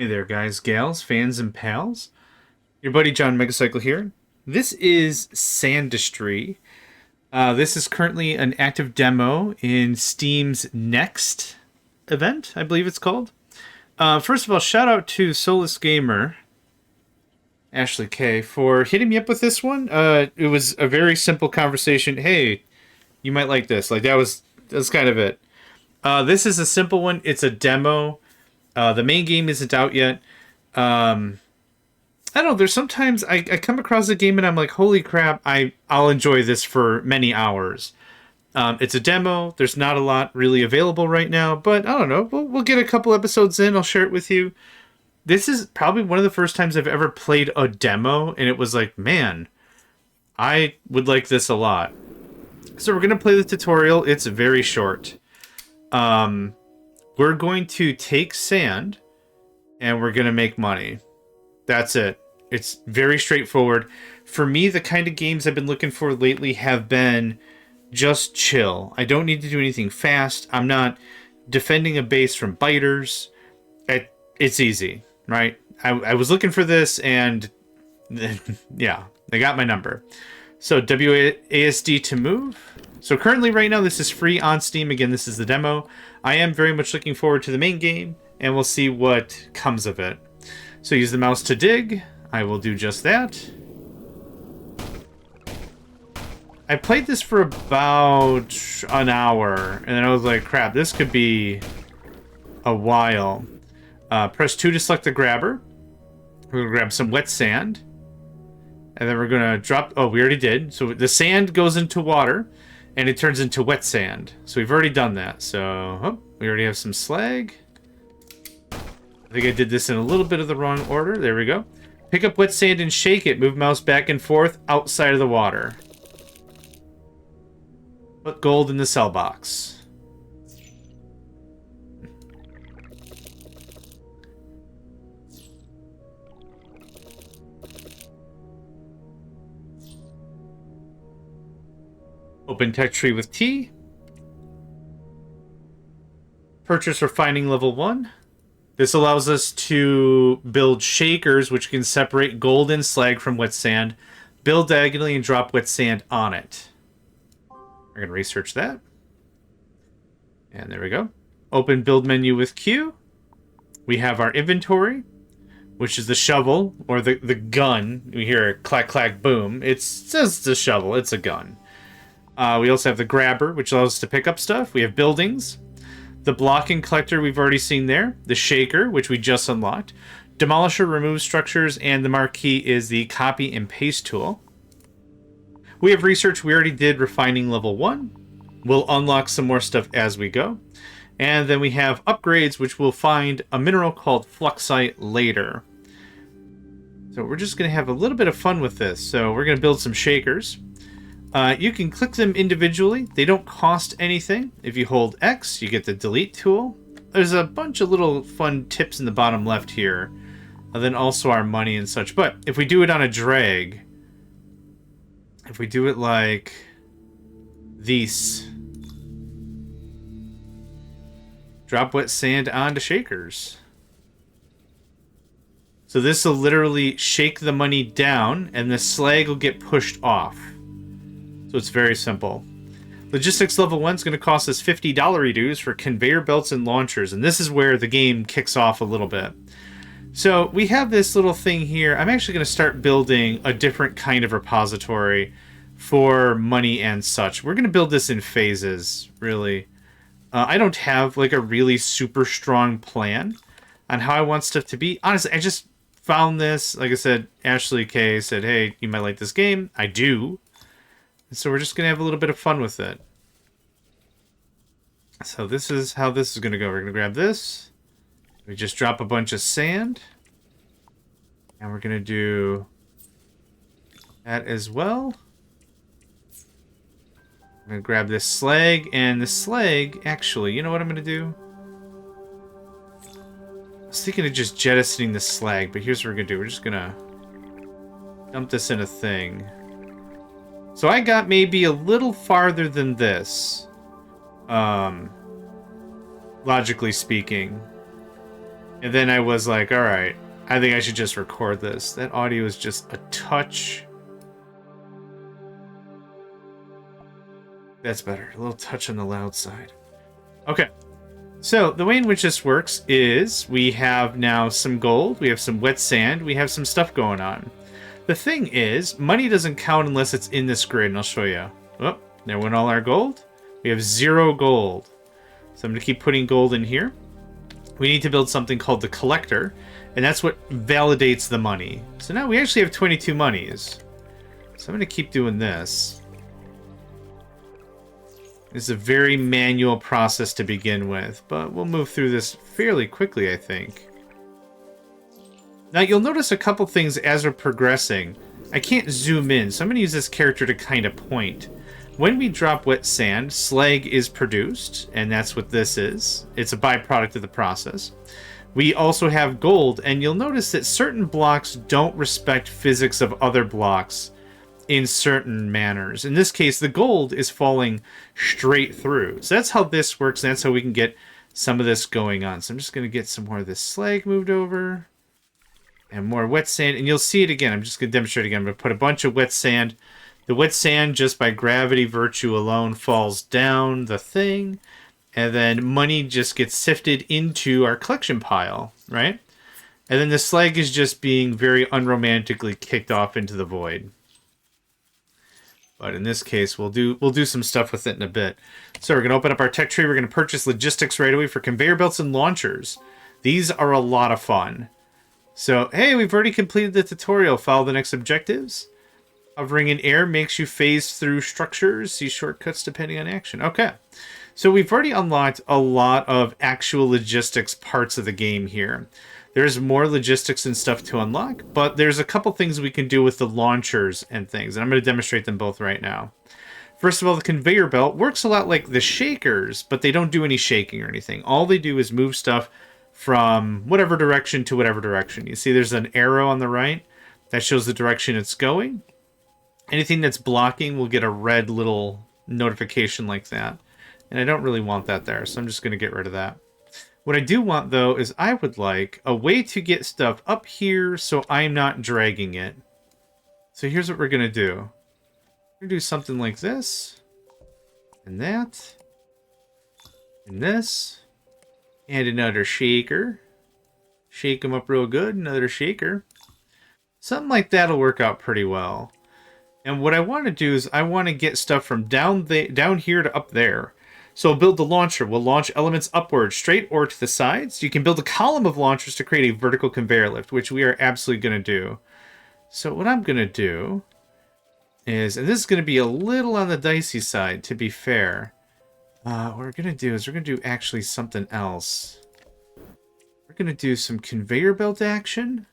Hey there, guys, gals, fans, and pals. Your buddy JohnMegacycle here. This is Sandustry. This is currently an active demo in Steam's Next event, I believe it's called. First of all, shout out to Soulless Gamer, Ashley K, for hitting me up with this one. It was a very simple conversation. Hey, you might like this. That's kind of it. This is a simple one. It's a demo. The main game isn't out yet. I don't know. There's sometimes I come across a game and I'm like, holy crap, I'll enjoy this for many hours. It's a demo. There's not a lot really available right now, but I don't know. We'll get a couple episodes in. I'll share it with you. This is probably one of the first times I've ever played a demo, and it was like, man, I would like this a lot. So we're going to play the tutorial. It's very short. We're going to take sand, and we're going to make money. That's it. It's very straightforward. For me, the kind of games I've been looking for lately have been just chill. I don't need to do anything fast. I'm not defending a base from biters. It's easy, right? I was looking for this, and yeah, they got my number. So WASD to move. So currently right now this is free on Steam. Again, this is the demo. I am very much looking forward to the main game, and we'll see what comes of it. So use the mouse to dig. I will do just that. I played this for about an hour, and then I was like, crap, this could be a while. Press 2 to select the grabber. We're going to grab some wet sand. And then we're going to drop... Oh, we already did. So the sand goes into water, and it turns into wet sand. So we've already done that. So we already have some slag. I think I did this in a little bit of the wrong order. There we go. Pick up wet sand and shake it. Move mouse back and forth outside of the water. Put gold in the sell box. Open tech tree with T. Purchase refining level 1. This allows us to build shakers, which can separate gold and slag from wet sand, build diagonally, and drop wet sand on it. We're going to research that. And there we go. Open build menu with Q. We have our inventory, which is the shovel, or the gun. We hear a clack, clack, boom. It says the shovel. It's a gun. We also have the grabber, which allows us to pick up stuff. We have buildings. The blocking collector we've already seen there. The shaker, which we just unlocked. Demolisher removes structures, and the marquee is the copy and paste tool. We have research. We already did refining level 1. We'll unlock some more stuff as we go. And then we have upgrades, which we'll find a mineral called fluxite later. So we're just going to have a little bit of fun with this. So we're going to build some shakers. You can click them individually. They don't cost anything. If you hold X, you get the delete tool. There's a bunch of little fun tips in the bottom left here. And then also our money and such. But if we do it on a drag, if we do it like this, drop wet sand onto shakers. So this will literally shake the money down, and the slag will get pushed off. So it's very simple. Logistics level 1 is going to cost us $50 dues for conveyor belts and launchers. And this is where the game kicks off a little bit. So we have this little thing here. I'm actually going to start building a different kind of repository for money and such. We're going to build this in phases, really. I don't have like a really super strong plan on how I want stuff to be. Honestly, I just found this. Like I said, Ashley K said, hey, you might like this game. I do. So we're just going to have a little bit of fun with it. So this is how this is going to go. We're going to grab this. We just drop a bunch of sand. And we're going to do that as well. I'm going to grab this slag. And the slag, actually, you know what I'm going to do? I was thinking of just jettisoning the slag, but here's what we're going to do. We're just going to dump this in a thing. So I got maybe a little farther than this, logically speaking. And then I was like, all right, I think I should just record this. That audio is just a touch. That's better. A little touch on the loud side. Okay. So the way in which this works is we have now some gold, we have some wet sand, we have some stuff going on. The thing is, money doesn't count unless it's in this grid, and I'll show you. Oh, there went all our gold. We have 0 gold. So I'm going to keep putting gold in here. We need to build something called the collector, and that's what validates the money. So now we actually have 22 monies. So I'm going to keep doing this. It's a very manual process to begin with, but we'll move through this fairly quickly, I think. Now, you'll notice a couple things as we're progressing. I can't zoom in, so I'm going to use this character to kind of point. When we drop wet sand, slag is produced, and that's what this is. It's a byproduct of the process. We also have gold, and you'll notice that certain blocks don't respect physics of other blocks in certain manners. In this case, the gold is falling straight through. So that's how this works, and that's how we can get some of this going on. So I'm just going to get some more of this slag moved over. And more wet sand. And you'll see it again. I'm just going to demonstrate again. I'm going to put a bunch of wet sand. The wet sand, just by gravity virtue alone, falls down the thing. And then money just gets sifted into our collection pile, right? And then the slag is just being very unromantically kicked off into the void. But in this case, we'll do some stuff with it in a bit. So we're going to open up our tech tree. We're going to purchase logistics right away for conveyor belts and launchers. These are a lot of fun. So, hey, we've already completed the tutorial. Follow the next objectives. Hovering in air makes you phase through structures. See shortcuts depending on action. Okay. So we've already unlocked a lot of actual logistics parts of the game here. There's more logistics and stuff to unlock, but there's a couple things we can do with the launchers and things, and I'm going to demonstrate them both right now. First of all, the conveyor belt works a lot like the shakers, but they don't do any shaking or anything. All they do is move stuff from whatever direction to whatever direction. You see there's an arrow on the right that shows the direction it's going. Anything that's blocking will get a red little notification like that. And I don't really want that there, so I'm just going to get rid of that. What I do want, though, is I would like a way to get stuff up here so I'm not dragging it. So here's what we're going to do. We're going to do something like this. And that. And this. And another shaker. Shake them up real good. Another shaker. Something like that will work out pretty well. And what I want to do is I want to get stuff from down here to up there. So we'll build the launcher. We'll launch elements upward, straight, or to the sides. You can build a column of launchers to create a vertical conveyor lift, which we are absolutely going to do. So what I'm going to do is, and this is going to be a little on the dicey side, to be fair. What we're going to do is we're going to do actually something else. We're going to do some conveyor belt action.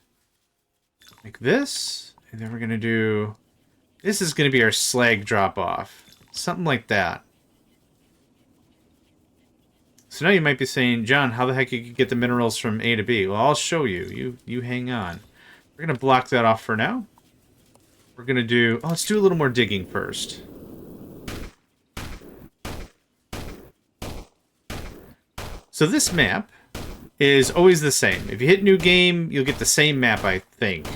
Like this. And then we're going to do... This is going to be our slag drop-off. Something like that. So now you might be saying, John, how the heck you could get the minerals from A to B? Well, I'll show you. You hang on. We're going to block that off for now. We're going to do... Oh, let's do a little more digging first. So this map is always the same. If you hit new game, you'll get the same map, I think.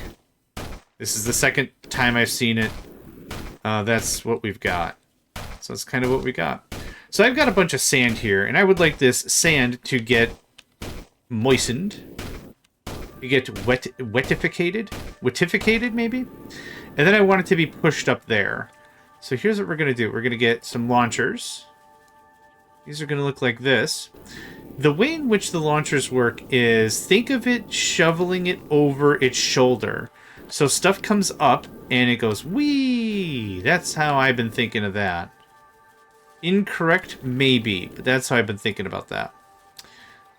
This is the second time I've seen it. That's what we've got. So that's kind of what we got. So I've got a bunch of sand here, and I would like this sand to get moistened. You get wetificated maybe? And then I want it to be pushed up there. So here's what we're going to do. We're going to get some launchers. These are going to look like this. The way in which the launchers work is, think of it shoveling it over its shoulder. So stuff comes up, and it goes, whee! That's how I've been thinking of that. Incorrect? Maybe, but that's how I've been thinking about that.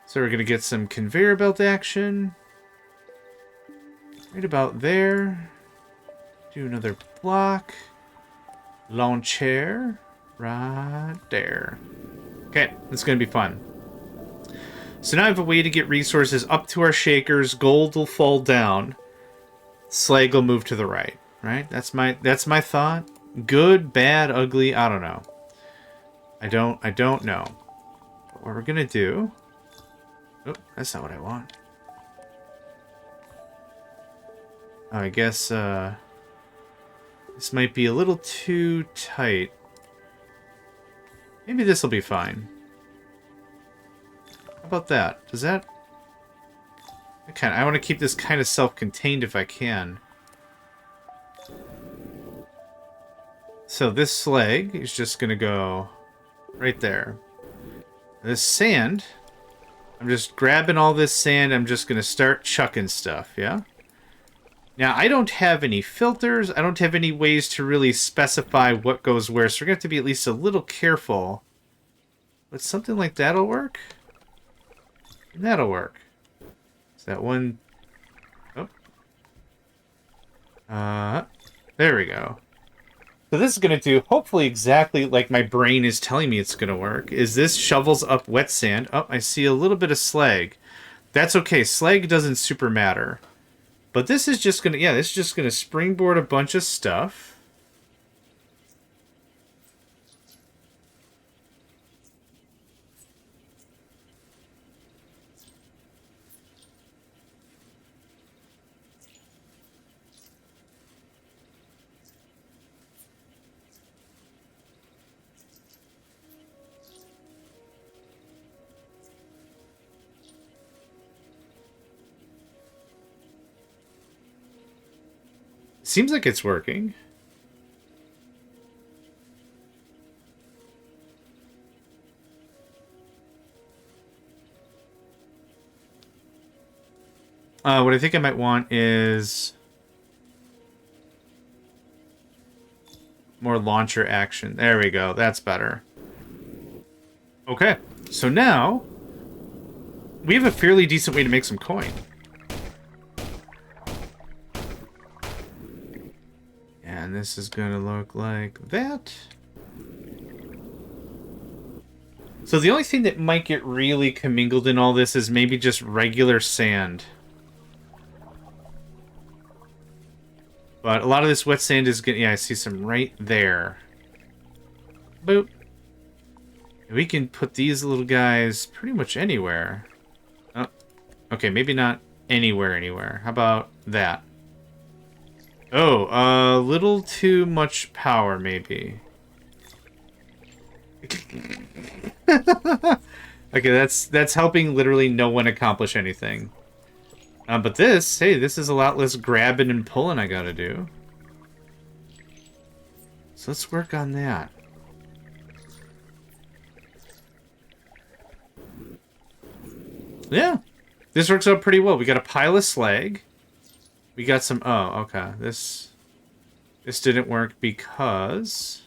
So we're going to get some conveyor belt action. Right about there. Do another block. Launcher. Right there. Okay, it's going to be fun. So now I have a way to get resources up to our shakers. Gold will fall down. Slag will move to the right. Right? That's my thought. Good, bad, ugly, I don't know. I don't know. But what we're gonna do... Oh, that's not what I want. I guess, this might be a little too tight. Maybe this will be fine. How about that? Does that... I want to keep this kind of self-contained if I can. So this slag is just going to go right there. This sand, I'm just grabbing all this sand. I'm just going to start chucking stuff, yeah? Now, I don't have any filters. I don't have any ways to really specify what goes where, so we're going to have to be at least a little careful. But something like that'll work. That'll work. Is that one... Oh. There we go. So this is going to do, hopefully, exactly like my brain is telling me it's going to work. Is this shovels up wet sand. Oh, I see a little bit of slag. That's okay. Slag doesn't super matter. But this is just going to, yeah, this is just going to springboard a bunch of stuff. Seems like it's working. What I think I might want is more launcher action. There we go. That's better. Okay. So now we have a fairly decent way to make some coin. And this is going to look like that. So the only thing that might get really commingled in all this is maybe just regular sand. But a lot of this wet sand is getting... Yeah, I see some right there. Boop. We can put these little guys pretty much anywhere. Oh, okay, maybe not anywhere. How about that? Oh, a little too much power, maybe. Okay, that's helping literally no one accomplish anything. But this, hey, this is a lot less grabbing and pulling I gotta do. So let's work on that. Yeah, this works out pretty well. We got a pile of slag. We got some... Oh, okay. This didn't work because...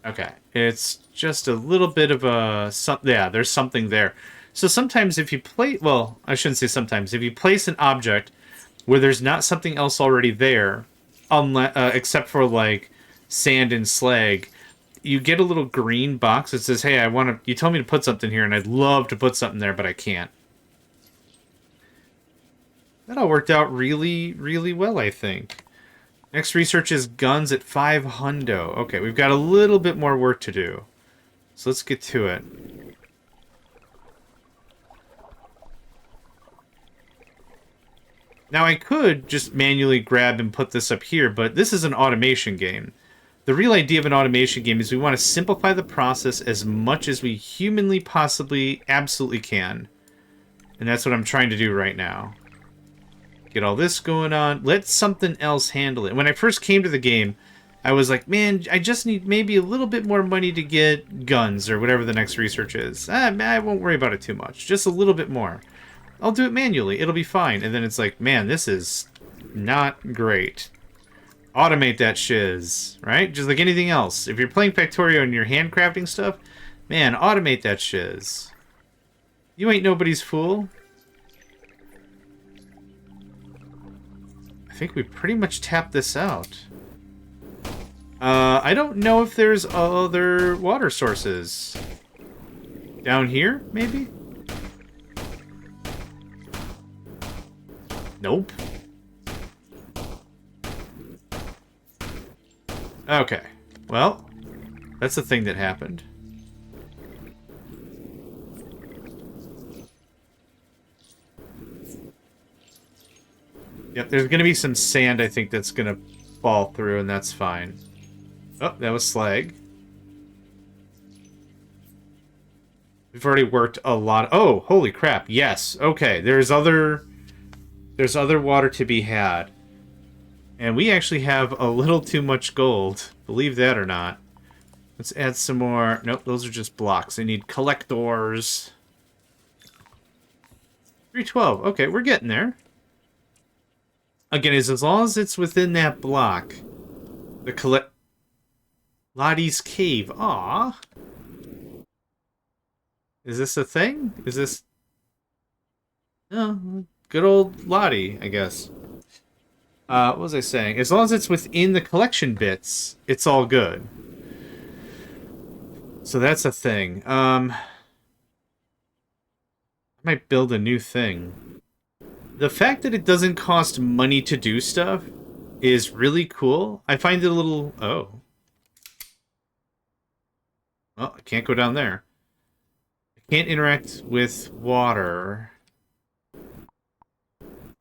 Okay. It's just a little bit of a... Yeah, there's something there. So sometimes if you play... Well, I shouldn't say sometimes. If you place an object where there's not something else already there, except for, like, sand and slag... You get a little green box that says, hey, I want to... You told me to put something here, and I'd love to put something there, but I can't. That all worked out really, really well, I think. Next research is guns at 5 hundo. Okay, we've got a little bit more work to do. So let's get to it. Now, I could just manually grab and put this up here, but this is an automation game. The real idea of an automation game is we want to simplify the process as much as we humanly possibly absolutely can. And that's what I'm trying to do right now. Get all this going on. Let something else handle it. When I first came to the game, I was like, man, I just need maybe a little bit more money to get guns or whatever the next research is. I won't worry about it too much. Just a little bit more. I'll do it manually. It'll be fine. And then it's like, man, this is not great. Automate that shiz, right? Just like anything else. If you're playing Factorio and you're handcrafting stuff, man, automate that shiz. You ain't nobody's fool. I think we pretty much tapped this out. I don't know if there's other water sources. Down here, maybe? Nope. Okay. Well, that's the thing that happened. Yep, there's going to be some sand, I think, that's going to fall through, and that's fine. Oh, that was slag. We've already worked a lot. Oh, holy crap. Yes. Okay, there's other water to be had. And we actually have a little too much gold. Believe that or not. Let's add some more. Nope, those are just blocks. I need collectors. 312. Okay, we're getting there. Again, as long as it's within that block. The Lottie's Cave. Aw. Is this a thing? Is this... Oh, good old Lottie, I guess. What was I saying? As long as it's within the collection bits, it's all good. So that's a thing. I might build a new thing. The fact that it doesn't cost money to do stuff is really cool. I find it a little... Oh. Well, I can't go down there. I can't interact with water.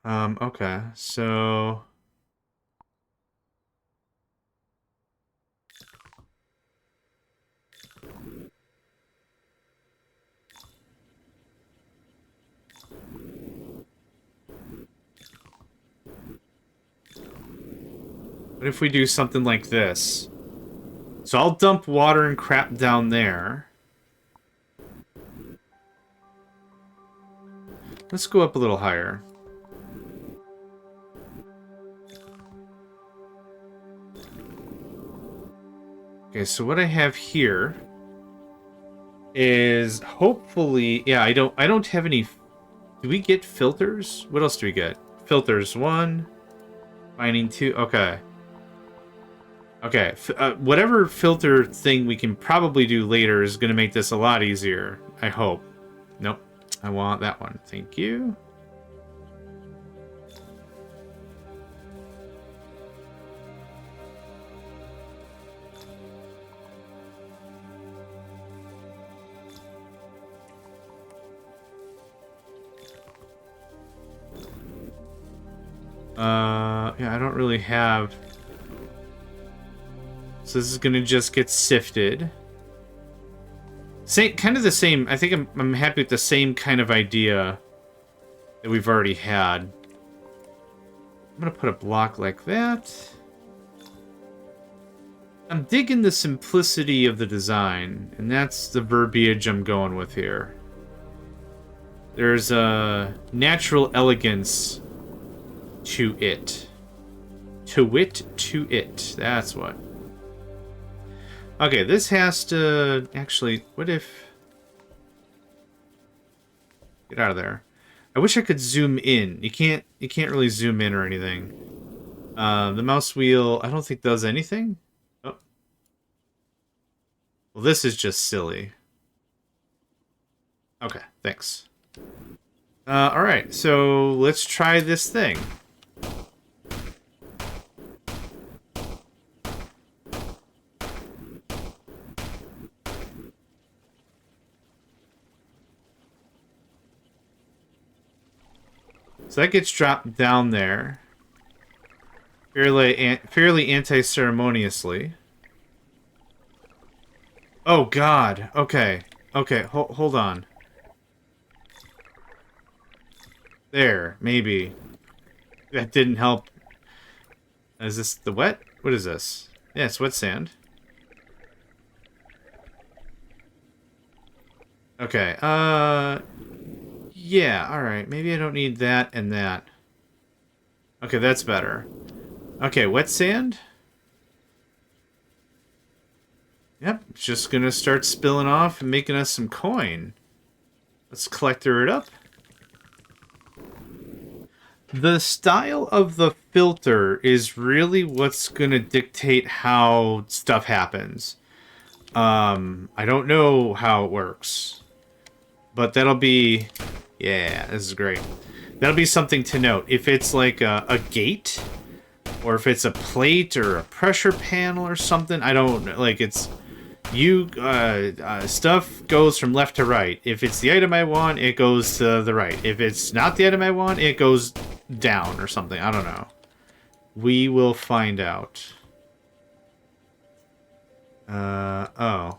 Okay, so... What if we do something like this? So I'll dump water and crap down there. Let's go up a little higher. Okay, so what I have here is hopefully... Yeah, I don't have any... Do we get filters? What else do we get? Filters 1, mining 2. Okay. Okay, whatever filter thing we can probably do later is going to make this a lot easier. I hope. Nope. I want that one. Thank you. Yeah, I don't really have... So this is gonna just get sifted. Kind of the same. I think I'm happy with the same kind of idea that we've already had. I'm gonna put a block like that. I'm digging the simplicity of the design, and that's the verbiage I'm going with here. There's a natural elegance to it. To it. That's what. Okay, this has to... Actually, what if... Get out of there. I wish I could zoom in. You can't really zoom in or anything. The mouse wheel, I don't think does anything. Oh. Well, this is just silly. Okay, thanks. Alright, so let's try this thing. So that gets dropped down there. Fairly anti-ceremoniously. Oh, God. Okay. Okay, hold on. There, maybe. That didn't help. Is this the wet? What is this? Yeah, it's wet sand. Okay, yeah, alright. Maybe I don't need that and that. Okay, that's better. Okay, wet sand. Yep, it's just gonna start spilling off and making us some coin. Let's collector it up. The style of the filter is really what's gonna dictate how stuff happens. I don't know how it works. But that'll be... Yeah, this is great. That'll be something to note. If it's like a gate, or if it's a plate or a pressure panel or something, I don't... Like, it's... stuff goes from left to right. If it's the item I want, it goes to the right. If it's not the item I want, it goes down or something. I don't know. We will find out. Oh.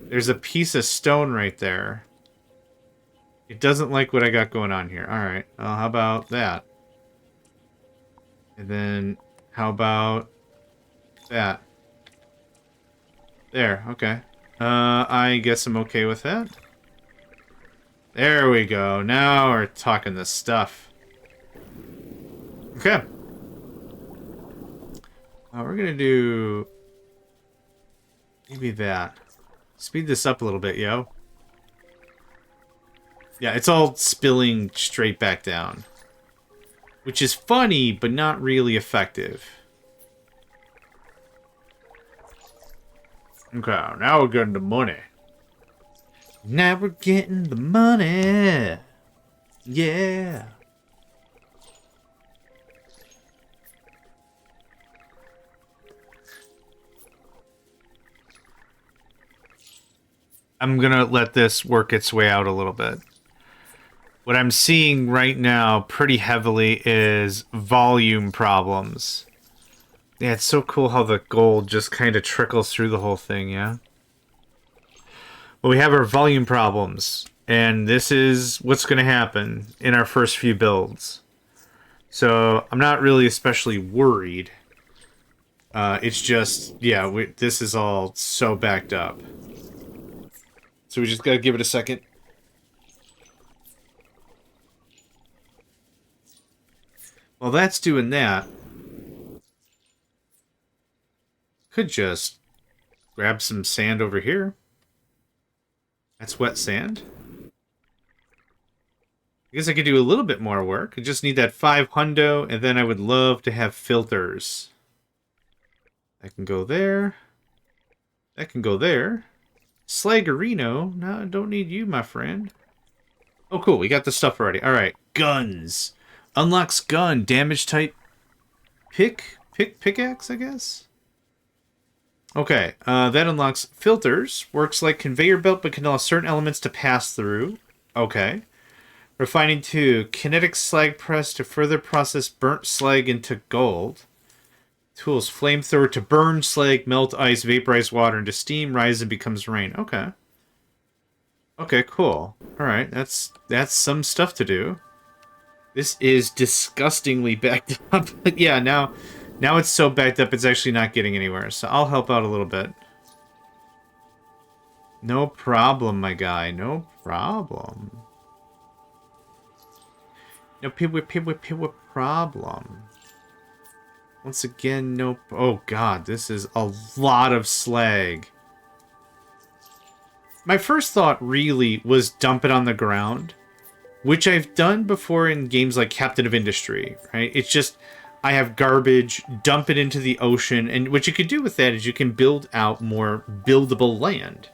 There's a piece of stone right there. It doesn't like what I got going on here. Alright, well, how about that? And then, how about that? There, okay. I guess I'm okay with that. There we go. Now we're talking this stuff. Okay. We're gonna do... maybe that. Speed this up a little bit, yo. Yeah, it's all spilling straight back down. Which is funny, but not really effective. Okay, now we're getting the money. Now we're getting the money. Yeah. I'm gonna let this work its way out a little bit. What I'm seeing right now pretty heavily is volume problems. Yeah, it's so cool how the gold just kind of trickles through the whole thing, yeah? Well, we have our volume problems, and this is what's going to happen in our first few builds. So, I'm not really especially worried. It's just, yeah, this is all so backed up. So we just gotta give it a second. While that's doing that, could just grab some sand over here. That's wet sand. I guess I could do a little bit more work. I just need that 5 hundo, and then I would love to have filters. That can go there. That can go there. Slagarino? No, I don't need you, my friend. Oh, cool. We got the stuff already. All right. Guns. Unlocks gun. Damage type. Pickaxe, I guess? Okay. That unlocks filters. Works like conveyor belt, but can allow certain elements to pass through. Okay. Refining 2. Kinetic slag press to further process burnt slag into gold. Tools, flamethrower to burn slag, melt ice, vaporize water into steam, rise and becomes rain. Okay. Okay, cool. Alright, that's some stuff to do. This is disgustingly backed up. But yeah, now it's so backed up it's actually not getting anywhere. So I'll help out a little bit. No problem, my guy. No problem. No problem. Once again, nope. Oh god, this is a lot of slag. My first thought really was dump it on the ground, which I've done before in games like Captain of Industry, right? It's just, I have garbage, dump it into the ocean, and what you could do with that is you can build out more buildable land.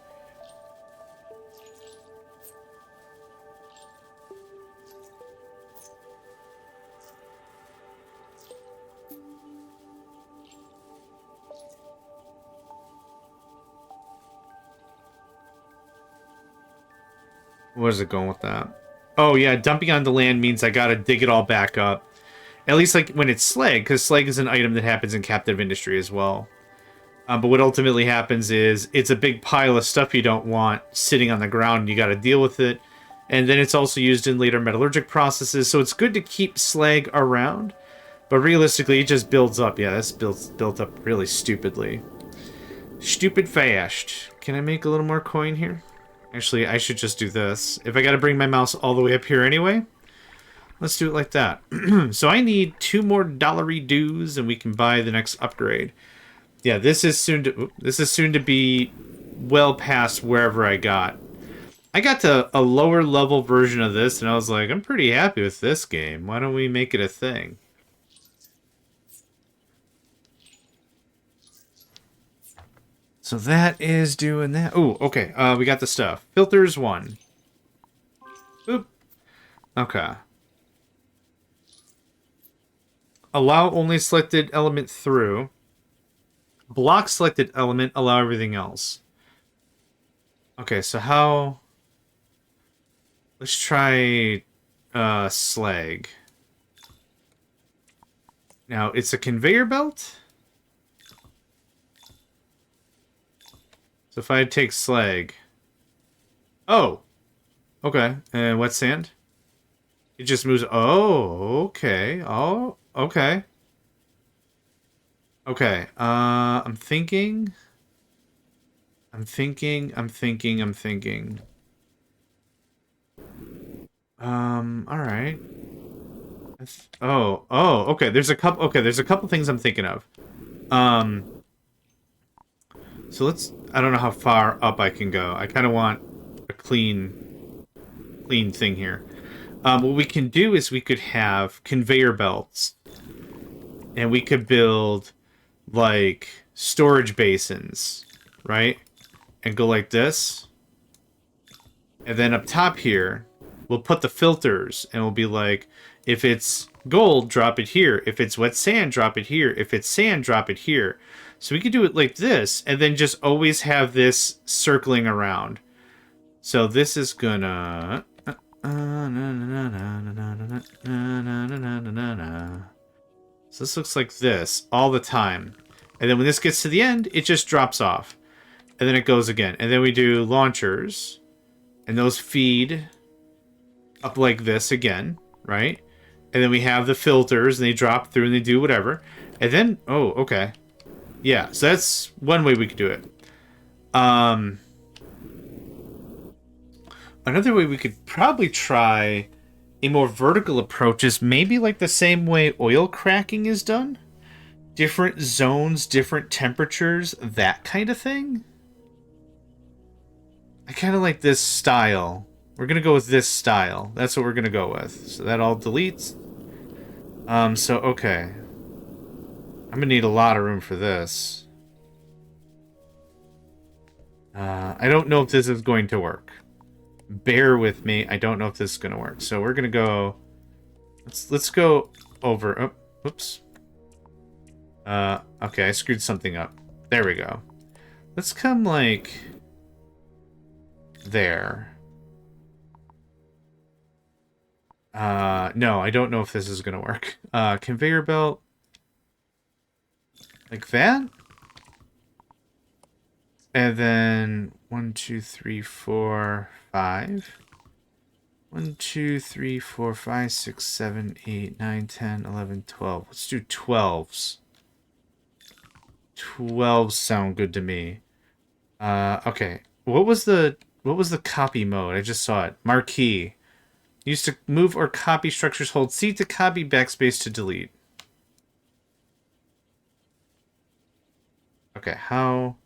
Where's it going with that? Oh, yeah, dumping on the land means I gotta dig it all back up. At least, like, when it's slag, because slag is an item that happens in Captive Industry as well. But what ultimately happens is, it's a big pile of stuff you don't want sitting on the ground, and you gotta deal with it. And then it's also used in later metallurgic processes, so it's good to keep slag around. But realistically, it just builds up. Yeah, that's built up really stupidly. Stupid fast. Can I make a little more coin here? Actually, I should just do this. If I gotta bring my mouse all the way up here anyway, let's do it like that. So I need 2 more dollary dues, and we can buy the next upgrade. Yeah, this is soon to be well past wherever I got. I got to a lower level version of this, and I was like, I'm pretty happy with this game. Why don't we make it a thing? So that is doing that. Oh, okay. We got the stuff. Filters 1. Oop. Okay. Allow only selected element through. Block selected element, allow everything else. Okay, so how... Let's try... slag. Now, it's a conveyor belt. So if I take slag... Oh! Okay. And wet sand? It just moves... Oh, okay. Oh, okay. Okay. I'm thinking... alright. Okay. There's a couple things I'm thinking of. So let's... I don't know how far up I can go. I kind of want a clean thing here. What we can do is we could have conveyor belts. And we could build, like, storage basins, right? And go like this. And then up top here, we'll put the filters. And we'll be like, if it's gold, drop it here. If it's wet sand, drop it here. If it's sand, drop it here. So we could do it like this, and then just always have this circling around. So this is gonna... So this looks like this all the time. And then when this gets to the end, it just drops off. And then it goes again. And then we do launchers. And those feed up like this again, right? And then we have the filters, and they drop through, and they do whatever. And then... Oh, okay. Yeah, so that's one way we could do it. Another way we could probably try a more vertical approach is maybe like the same way oil cracking is done. Different zones, different temperatures, that kind of thing. I kind of like this style. We're going to go with this style. That's what we're going to go with. So that all deletes. Okay. I'm going to need a lot of room for this. I don't know if this is going to work. Bear with me. I don't know if this is going to work. So we're going to go... Let's go over... Oh, whoops. Okay, I screwed something up. There we go. Let's come, like... there. No, I don't know if this is going to work. Conveyor belt... like that? And then 1, 2, 3, 4, 5. 1, 2, 3, 4, 5, 6, 7, 8, 9, 10, 11, 12. Let's do 12s. 12s sound good to me. Okay. What was the copy mode? I just saw it. Marquee. Used to move or copy structures, hold C to copy, backspace to delete. Okay, how...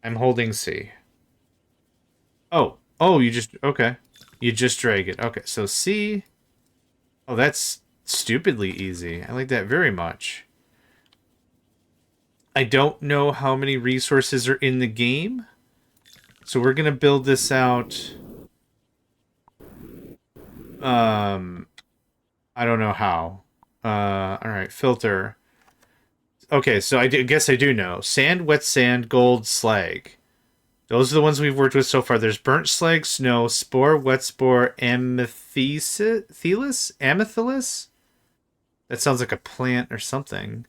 I'm holding C. Oh, you just... Okay. You just drag it. Okay, so C... Oh, that's stupidly easy. I like that very much. I don't know how many resources are in the game. So we're going to build this out... I don't know how. Alright, filter... Okay, so guess I do know. Sand, wet sand, gold, slag. Those are the ones we've worked with so far. There's burnt slag, snow, spore, wet spore, amethylus? That sounds like a plant or something.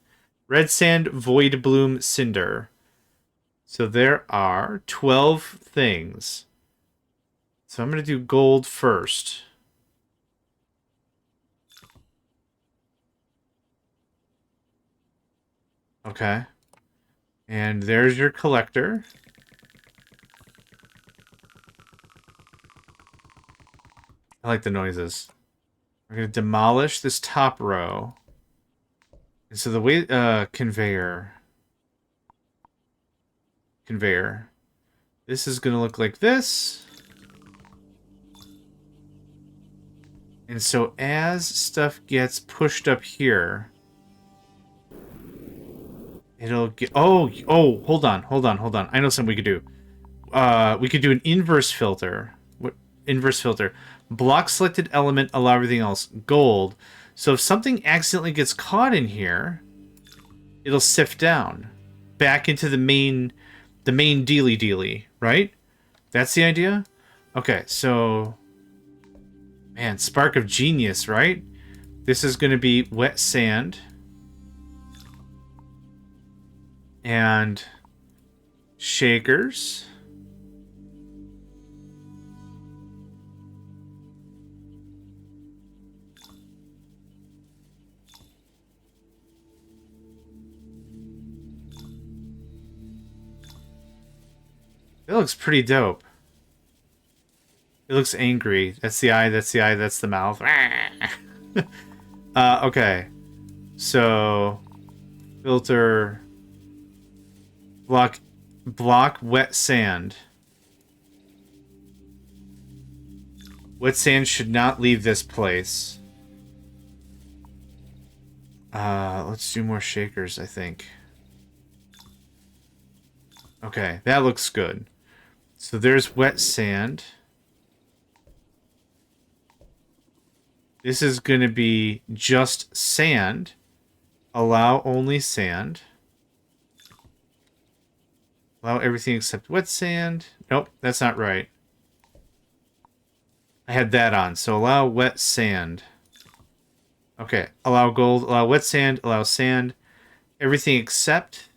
Red sand, void bloom, cinder. So there are 12 things. So I'm going to do gold first. Okay. And there's your collector. I like the noises. We're going to demolish this top row. And so the way... conveyor. This is going to look like this. And so as stuff gets pushed up here... It'll get... Oh, hold on. I know something we could do. We could do an inverse filter. What inverse filter? Block selected element, allow everything else. Gold. So if something accidentally gets caught in here, it'll sift down back into the main dealy, right? That's the idea? Okay, so Man, spark of genius, right? This is going to be wet sand. And shakers. It looks pretty dope. It looks angry. That's the eye, that's the eye, that's the mouth. Okay. So, filter, block wet sand. Wet sand should not leave this place. Let's do more shakers, I think. Okay, that looks good. So there's wet sand. This is going to be just sand. Allow only sand. Allow everything except wet sand. Nope, that's not right. I had that on. So allow wet sand. Okay, allow gold, allow wet sand, allow sand. Everything except.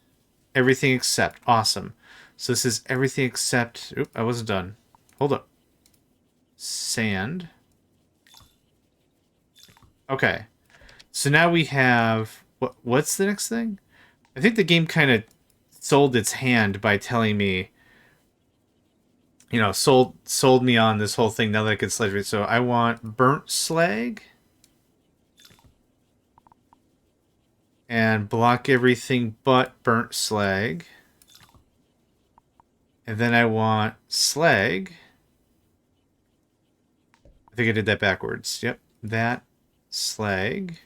Everything except. Awesome. So this is everything except... Oop, I wasn't done. Hold up. Sand. Okay. So now we have... What's the next thing? I think the game kind of sold its hand by telling me... You know, sold me on this whole thing now that I can slag it. So I want burnt slag. And block everything but burnt slag. And then I want slag. I think I did that backwards. Yep. That. Slag.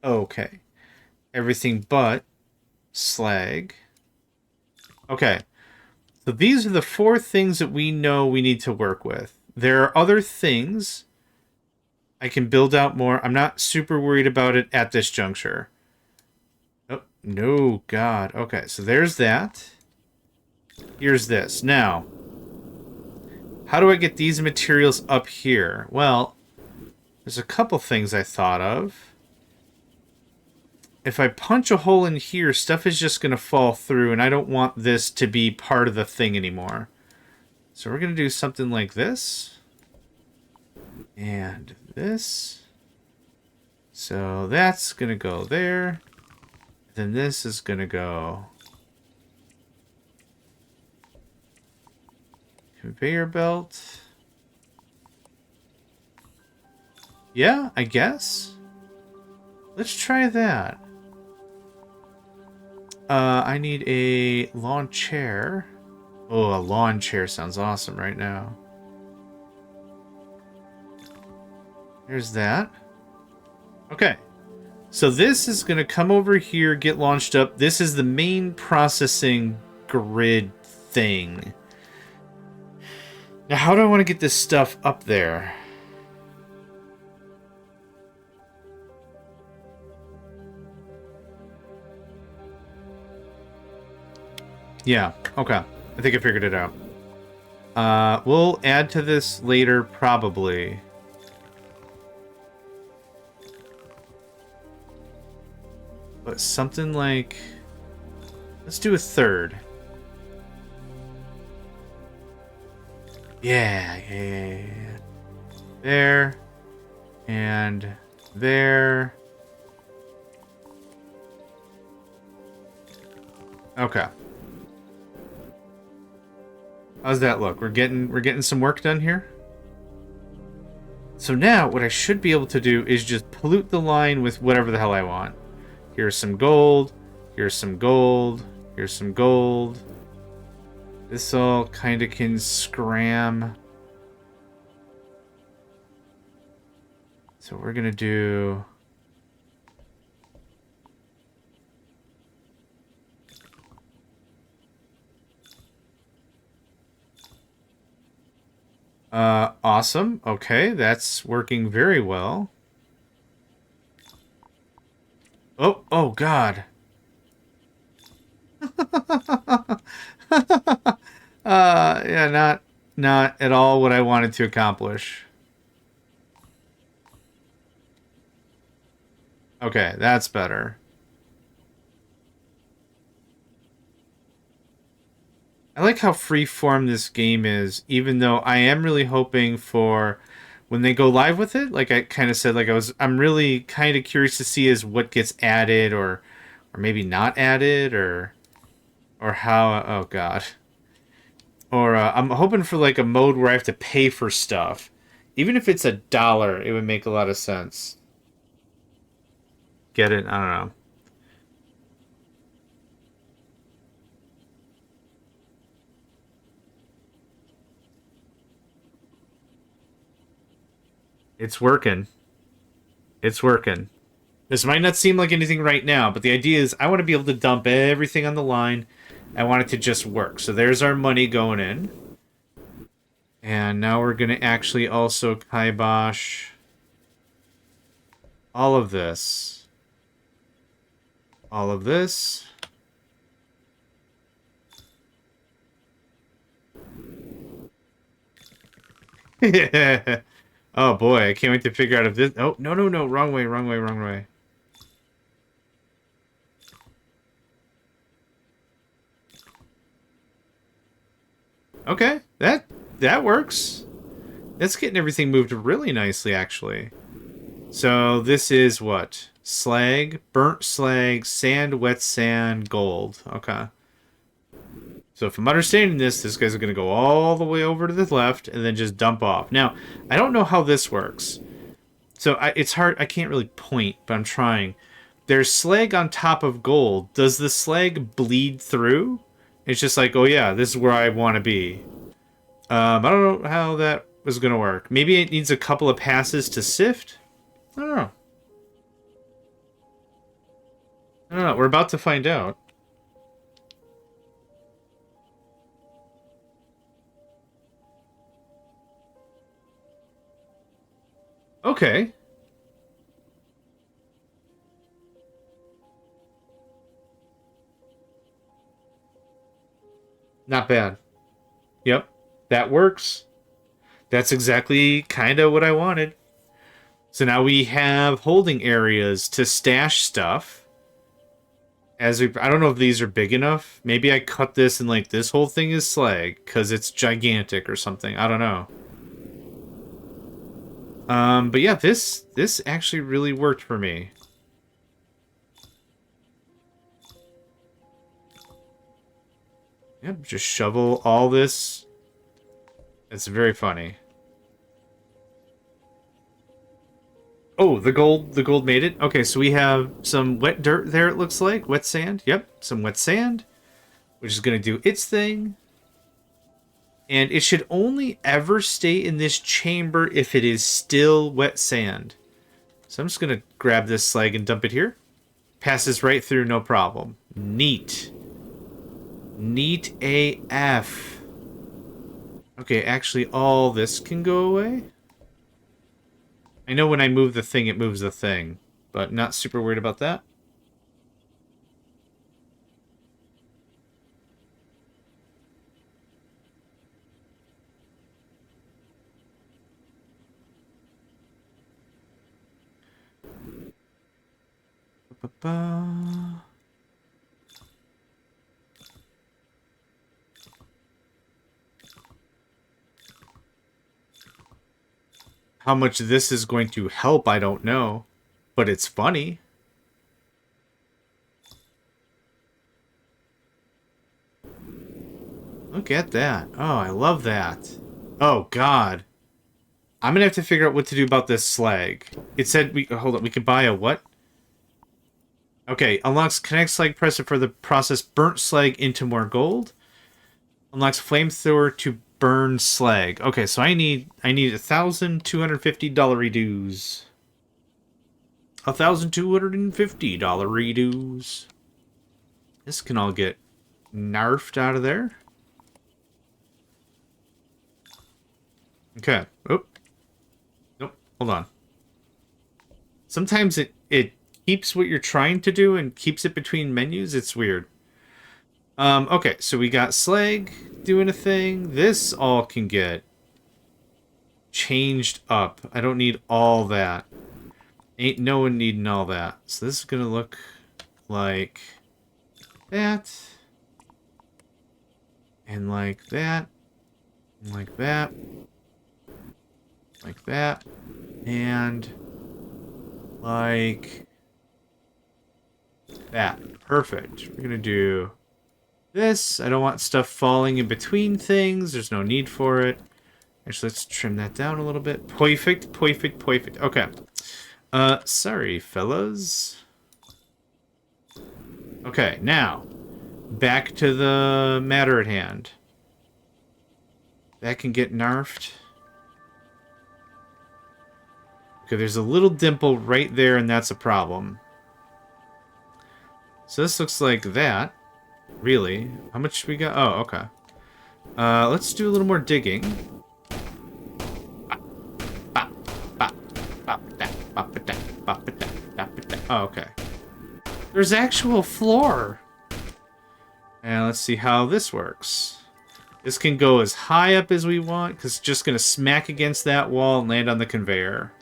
Okay. Everything but slag. Okay. So these are the 4 things that we know we need to work with. There are other things. I can build out more. I'm not super worried about it at this juncture. Oh, no, God. Okay, so there's that. Here's this. Now, how do I get these materials up here? Well, there's a couple things I thought of. If I punch a hole in here, stuff is just going to fall through, and I don't want this to be part of the thing anymore. So we're going to do something like this. And this. So that's going to go there. Then this is going to go... Conveyor belt. Yeah, I guess. Let's try that. I need a lawn chair. Oh, a lawn chair sounds awesome right now. There's that. Okay. So this is going to come over here, get launched up. This is the main processing grid thing. Now, how do I want to get this stuff up there? Yeah, okay. I think I figured it out. We'll add to this later, probably. But something like... Let's do a third. Yeah. There. And there. Okay. How's that look? We're getting some work done here. So now what I should be able to do is just pollute the line with whatever the hell I want. Here's some gold. Here's some gold. Here's some gold. This all kind of can scram. So we're going to do... Awesome. Okay, that's working very well. Oh God. Yeah, not at all what I wanted to accomplish. Okay, that's better. I like how free-form this game is, even though I am really hoping for when they go live with it, like I kind of said, I'm really kind of curious to see is what gets added or maybe not added or how, oh god. Or I'm hoping for like a mode where I have to pay for stuff. Even if it's $1, it would make a lot of sense. Get it? I don't know. It's working. It's working. This might not seem like anything right now, but the idea is I want to be able to dump everything on the line. I want it to just work. So there's our money going in. And now we're going to actually also kibosh all of this. All of this. Oh boy, I can't wait to figure out if this... Oh, no, no, no. Wrong way, wrong way, wrong way. Okay, that works. That's getting everything moved really nicely, actually. So this is what? Slag, burnt slag, sand, wet sand, gold. Okay. So if I'm understanding this, this guy's going to go all the way over to the left and then just dump off. Now, I don't know how this works. So it's hard. I can't really point, but I'm trying. There's slag on top of gold. Does the slag bleed through? It's just like, oh yeah, this is where I want to be. I don't know how that was going to work. Maybe it needs a couple of passes to sift? I don't know. I don't know. We're about to find out. Okay. Not bad. Yep. That works. That's exactly kind of what I wanted. So now we have holding areas to stash stuff. I don't know if these are big enough. Maybe I cut this and like this whole thing is slag because it's gigantic or something. I don't know. But yeah, this actually really worked for me. Yep, just shovel all this. It's very funny. Oh, the gold made it. Okay, so we have some wet dirt there, it looks like. Wet sand. Yep, some wet sand, which is going to do its thing. And it should only ever stay in this chamber if it is still wet sand. So I'm just going to grab this slag and dump it here. Passes right through, no problem. Neat. Neat AF. Okay, actually all this can go away. I know when I move the thing, it moves the thing, but not super worried about that. Ba-ba. How much this is going to help, I don't know, but it's funny. Look at that. Oh, I love that. Oh, God. I'm gonna have to figure out what to do about this slag. It said hold on, we could buy a what? Okay, unlocks connect slag presser for the process burnt slag into more gold. Unlocks flamethrower to burn slag. Okay, so I need $1,250 dues. $1,250 dues. This can all get narfed out of there. Okay. Oh. Nope. Hold on. Sometimes it keeps what you're trying to do and keeps it between menus. It's weird. Okay, so we got slag doing a thing. This all can get changed up. I don't need all that. Ain't no one needing all that. So this is gonna look like that. And like that. And like that. Like that. And like that. Perfect. We're gonna do this. I don't want stuff falling in between things. There's no need for it. Actually, let's trim that down a little bit. Perfect, perfect, perfect. Okay. Sorry, fellas. Okay, now, back to the matter at hand. That can get nerfed. Okay, there's a little dimple right there, and that's a problem. So this looks like that. Really? How much we got? Oh, okay. Let's do a little more digging. Oh, okay. There's actual floor. And let's see how this works. This can go as high up as we want, because it's just going to smack against that wall and land on the conveyor.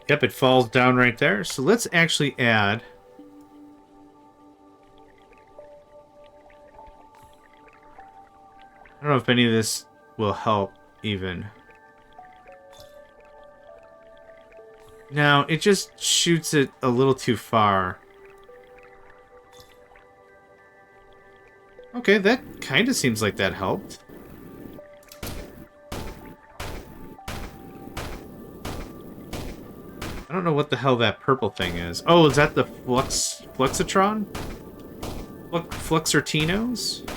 Yep, it falls down right there. So let's actually add... I don't know if any of this will help, even. No, it just shoots it a little too far. Okay, that kind of seems like that helped. I don't know what the hell that purple thing is. Oh, is that the Fluxatron? Fluxertinos?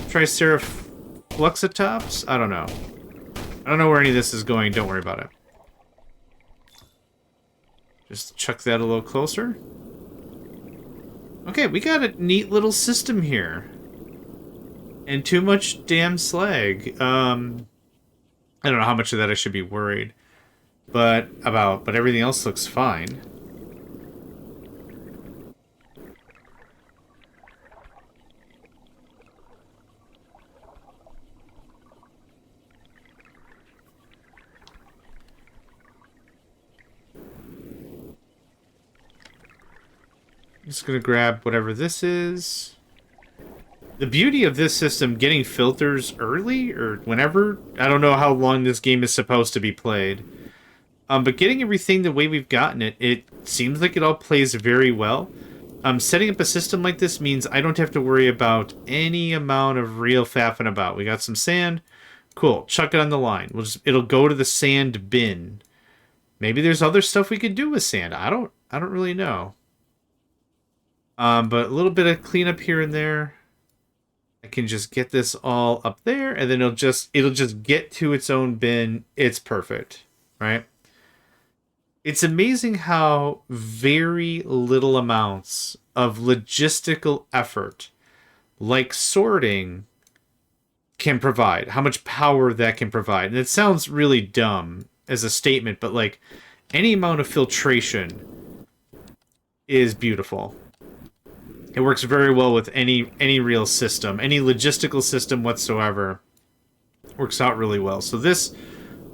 Triceratops? I don't know. I don't know where any of this is going. Don't worry about it. Just chuck that a little closer. Okay, we got a neat little system here. And too much damn slag. I don't know how much of that I should be worried but everything else looks fine. I'm just gonna grab whatever this is. The beauty of this system, getting filters early, or whenever, I don't know how long this game is supposed to be played, but getting everything the way we've gotten it, it seems like it all plays very well. Setting up a system like this means I don't have to worry about any amount of real faffing about. We got some sand, cool, chuck it on the line. It'll go to the sand bin. Maybe there's other stuff we could do with sand. I don't really know. But a little bit of cleanup here and there. I can just get this all up there, and then it'll just get to its own bin. It's perfect, right? It's amazing how very little amounts of logistical effort, like sorting, can provide. How much power that can provide. And it sounds really dumb as a statement, but like any amount of filtration is beautiful. It works very well with any real system, any logistical system whatsoever. Works out really well. So this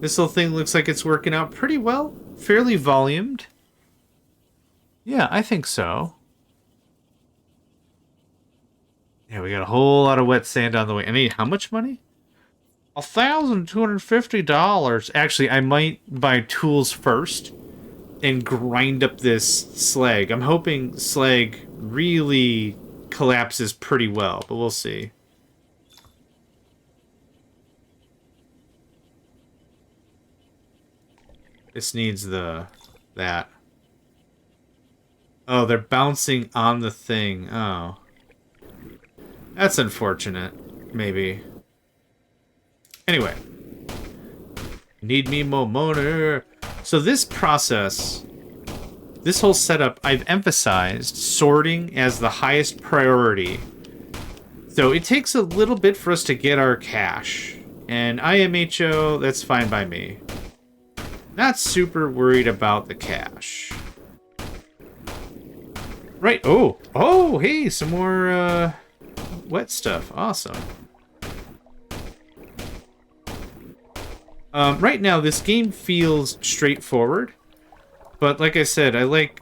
little thing looks like it's working out pretty well, fairly volumed. Yeah, I think so. Yeah, we got a whole lot of wet sand on the way. I mean, how much money? $1,250. Actually, I might buy tools first and grind up this slag. I'm hoping slag really collapses pretty well, but we'll see. This needs that. Oh, they're bouncing on the thing. Oh. That's unfortunate. Maybe. Anyway. Need me more money. So this process, this whole setup, I've emphasized sorting as the highest priority. So it takes a little bit for us to get our cash. And IMHO, that's fine by me. Not super worried about the cash. Right. Oh. Oh, hey, some more wet stuff. Awesome. Right now, this game feels straightforward. But like I said, I like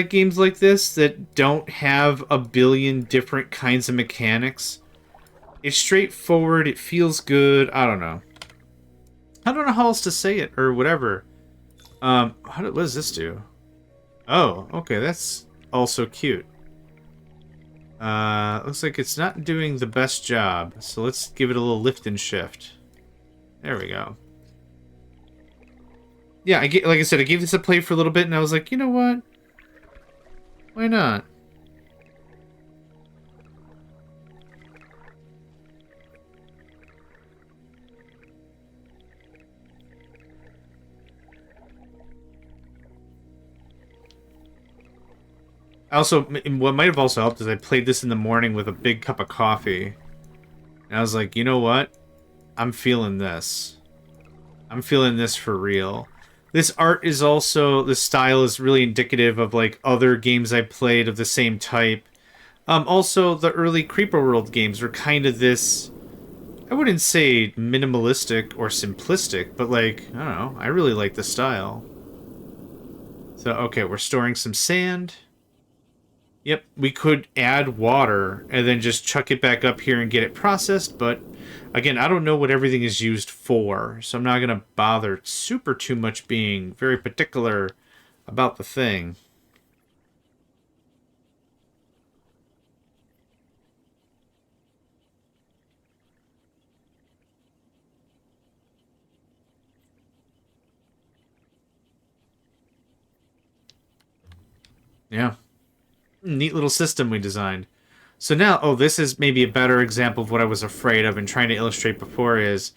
games like this that don't have a billion different kinds of mechanics. It's straightforward, it feels good, I don't know. I don't know how else to say it, or whatever. What does this do? Oh, okay, that's also cute. Looks like it's not doing the best job, so let's give it a little lift and shift. There we go. Yeah, like I said, I gave this a play for a little bit, and I was like, you know what? Why not? Also, what might have also helped is I played this in the morning with a big cup of coffee. And I was like, you know what? I'm feeling this. I'm feeling this for real. This art is also, the style is really indicative of like other games I played of the same type. Also, the early Creeper World games were kind of this, I wouldn't say minimalistic or simplistic, but like, I don't know, I really like the style. So, okay, we're storing some sand. Yep, we could add water and then just chuck it back up here and get it processed, but again, I don't know what everything is used for, so I'm not going to bother super too much being very particular about the thing. Yeah. Neat little system we designed. So now, oh, this is maybe a better example of what I was afraid of and trying to illustrate before is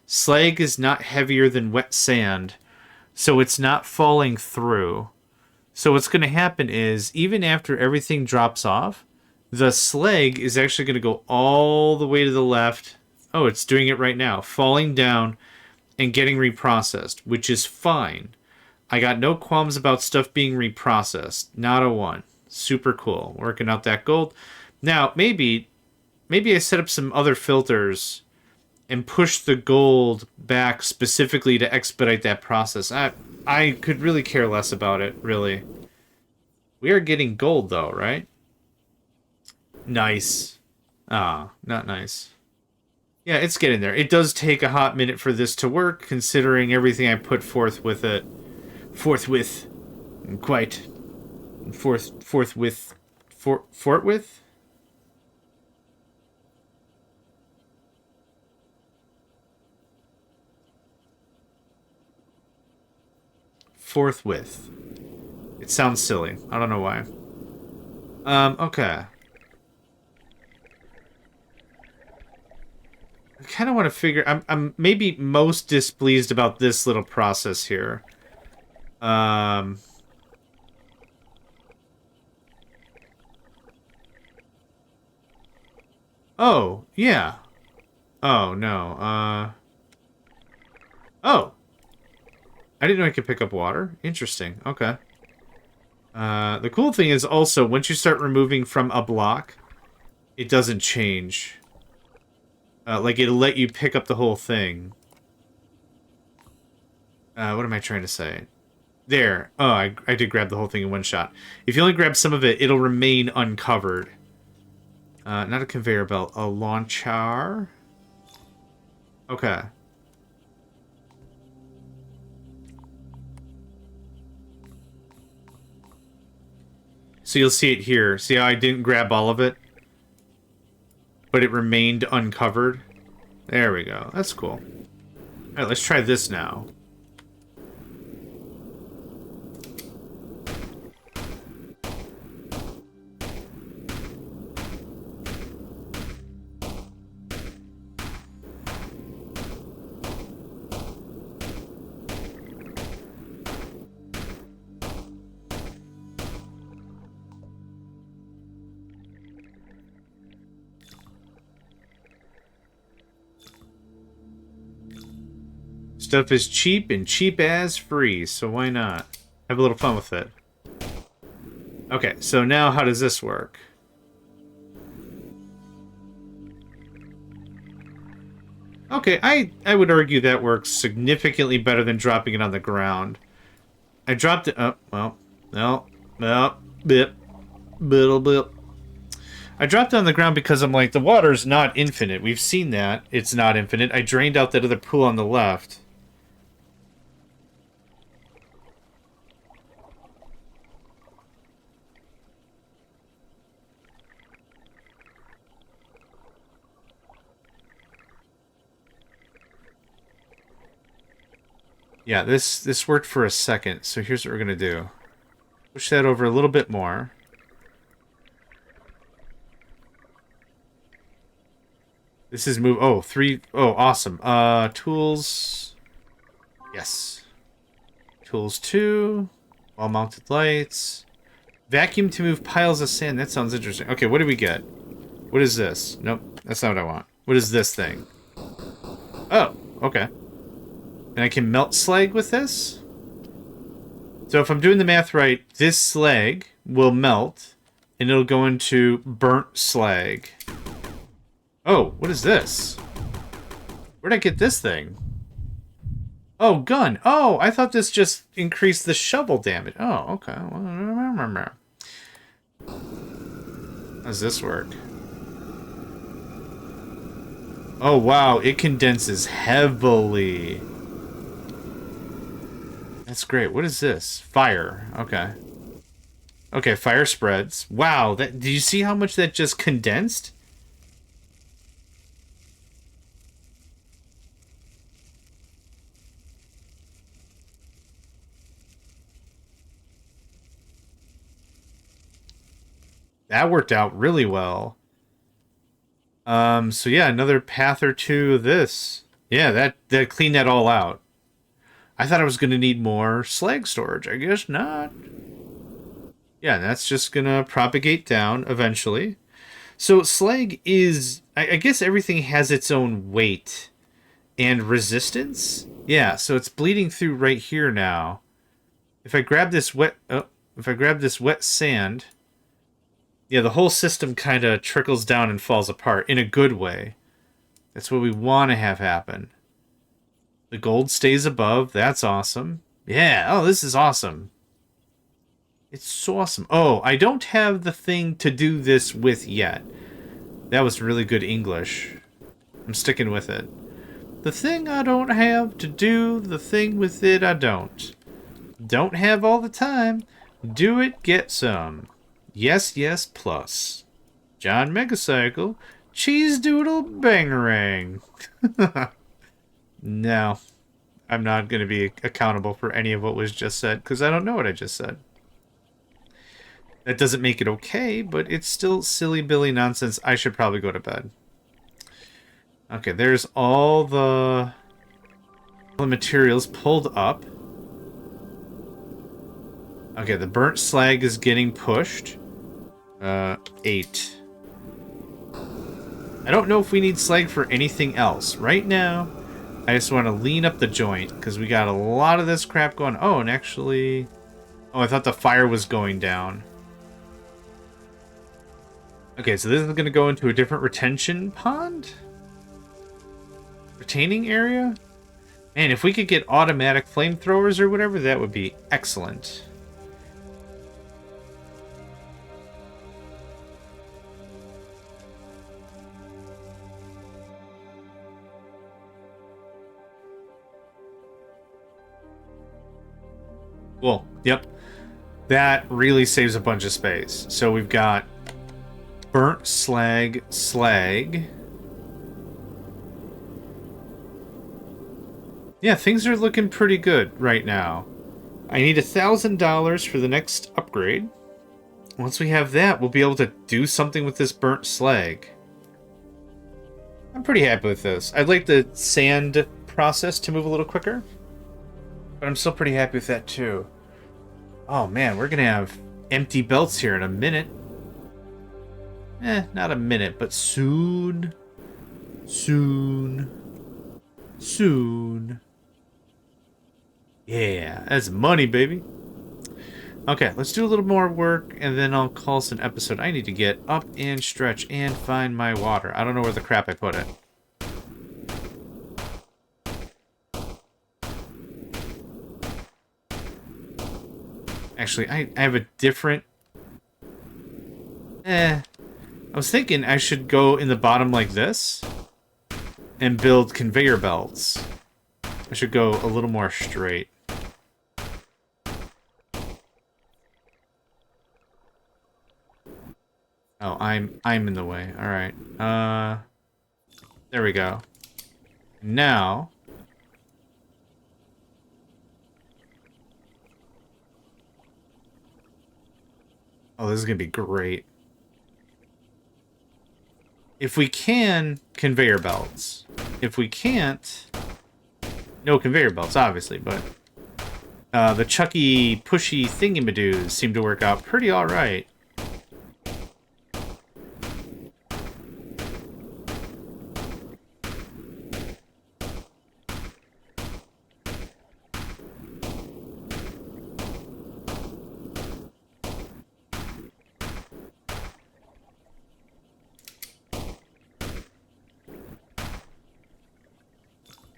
slag is not heavier than wet sand, so it's not falling through. So what's going to happen is, even after everything drops off, the slag is actually going to go all the way to the left. Oh, it's doing it right now. Falling down and getting reprocessed, which is fine. I got no qualms about stuff being reprocessed. Not a one. Super cool. Working out that gold. Now, maybe I set up some other filters and push the gold back specifically to expedite that process. I could really care less about it, really. We are getting gold, though, right? Nice. Ah, not nice. Yeah, it's getting there. It does take a hot minute for this to work, considering everything I put forth with it. Forthwith. Quite. Forthwith. Forthwith? Forthwith. It sounds silly. I don't know why. Okay. I kind of want to figure... I'm maybe most displeased about this little process here. Oh, yeah. Oh, no. Oh! I didn't know I could pick up water. Interesting. Okay. The cool thing is also, once you start removing from a block, it doesn't change. Like, it'll let you pick up the whole thing. What am I trying to say? There. Oh, I did grab the whole thing in one shot. If you only grab some of it, it'll remain uncovered. Not a conveyor belt. A launcher? Okay. So you'll see it here. See how I didn't grab all of it? But it remained uncovered? There we go. That's cool. Alright, let's try this now. Stuff is cheap and cheap as free, so why not? Have a little fun with it. Okay, so now how does this work? Okay, I would argue that works significantly better than dropping it on the ground. I dropped it... Oh, well. No. Bip. Bip. I dropped it on the ground because I'm like, the water's not infinite. We've seen that. It's not infinite. I drained out that other pool on the left. Yeah, this worked for a second, so here's what we're gonna do. Push that over a little bit more. This is move... Oh, awesome. Tools... Yes. Tools 2. Wall-mounted lights. Vacuum to move piles of sand. That sounds interesting. Okay, what do we get? What is this? Nope, that's not what I want. What is this thing? Oh, okay. And I can melt slag with this? So if I'm doing the math right, this slag will melt, and it'll go into burnt slag. Oh, what is this? Where'd I get this thing? Oh, gun. Oh, I thought this just increased the shovel damage. Oh, okay. How does this work? Oh, wow. It condenses heavily. That's great. What is this? Fire. Okay. Okay, fire spreads. Wow. Do you see how much that just condensed? That worked out really well. So yeah, another path or two of this. Yeah, that cleaned that all out. I thought I was going to need more slag storage. I guess not. Yeah, that's just going to propagate down eventually. So slag is... I guess everything has its own weight and resistance. Yeah, so it's bleeding through right here now. If I grab this wet... Oh, if I grab this wet sand... Yeah, the whole system kind of trickles down and falls apart in a good way. That's what we want to have happen. The gold stays above. That's awesome. Yeah. Oh, this is awesome. It's so awesome. Oh, I don't have the thing to do this with yet. That was really good English. I'm sticking with it. The thing I don't have to do, the thing with it I don't. Don't have all the time. Do it, get some. Yes, yes, plus. JohnMegacycle, cheese doodle bangarang. No, I'm not going to be accountable for any of what was just said, because I don't know what I just said. That doesn't make it okay, but it's still silly Billy nonsense. I should probably go to bed. Okay, there's all the materials pulled up. Okay, the burnt slag is getting pushed. 8. I don't know if we need slag for anything else. Right now, I just want to lean up the joint, because we got a lot of this crap going. Oh, and actually... Oh, I thought the fire was going down. Okay, so this is going to go into a different retention pond? Retaining area? Man, if we could get automatic flamethrowers or whatever, that would be excellent. Cool. Yep. That really saves a bunch of space. So we've got burnt slag. Yeah, things are looking pretty good right now. I need $1,000 for the next upgrade. Once we have that, we'll be able to do something with this burnt slag. I'm pretty happy with this. I'd like the sand process to move a little quicker. But I'm still pretty happy with that, too. Oh, man, we're going to have empty belts here in a minute. Not a minute, but soon. Soon. Soon. Yeah, that's money, baby. Okay, let's do a little more work, and then I'll call this an episode. I need to get up and stretch and find my water. I don't know where the crap I put it. Actually, I have a different... I was thinking I should go in the bottom like this and build conveyor belts. I should go a little more straight. Oh, I'm in the way. All right. There we go. Now, oh, this is gonna be great. If we can, conveyor belts. If we can't, no conveyor belts, obviously, but the chucky, pushy thingamadoos seem to work out pretty all right.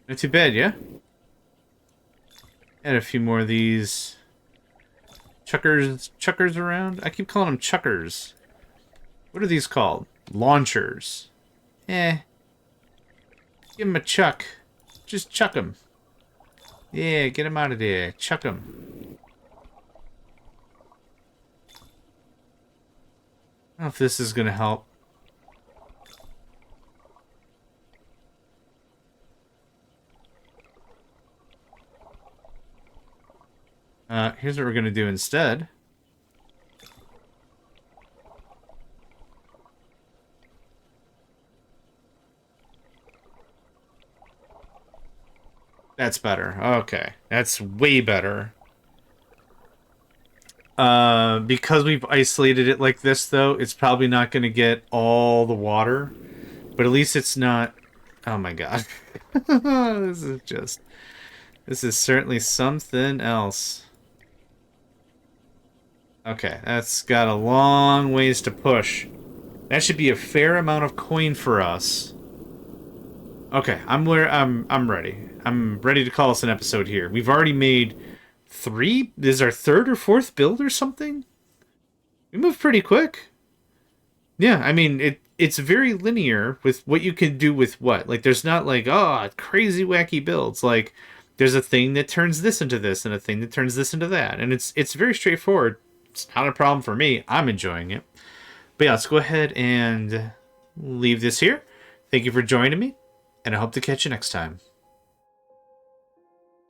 Not too bad, yeah? Add a few more of these chuckers around. I keep calling them chuckers. What are these called? Launchers. Give him a chuck. Just chuck him. Yeah, get him out of there. Chuck him. I don't know if this is going to help. Here's what we're going to do instead. That's better. Okay. That's way better. Because we've isolated it like this, though, it's probably not going to get all the water. But at least it's not... Oh my god. This is certainly something else. Okay, that's got a long ways to push. That should be a fair amount of coin for us. Okay, I'm ready. I'm ready to call us an episode here. We've already made 3. This is our 3rd or 4th build or something? We move pretty quick. Yeah, I mean, it's very linear with what you can do with what. Like, there's not like, oh, crazy wacky builds. Like, there's a thing that turns this into this and a thing that turns this into that. And it's very straightforward. It's not a problem for me. I'm enjoying it. But yeah, let's go ahead and leave this here. Thank you for joining me, and I hope to catch you next time.